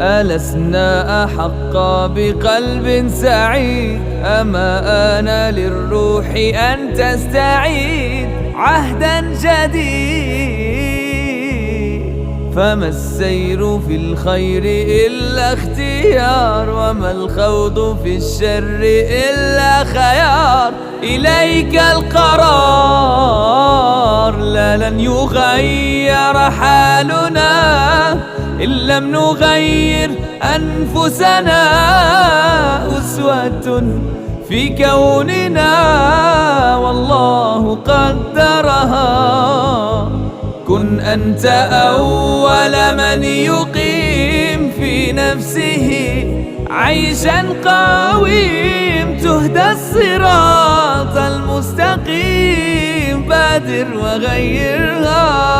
ألسنا أحق بقلب سعيد؟ أما آن للروح أن تستعيد عهدا جديد. فما السير في الخير إلا اختيار، وما الخوض في الشر إلا خيار. إليك القرار، لا لن يغير حالنا إن لم نغير أنفسنا. أسوة في كوننا والله قدرها. كن أنت أول من يقيم في نفسه عيشا قويم. تهدى الصراط المستقيم، بادر وغيرها.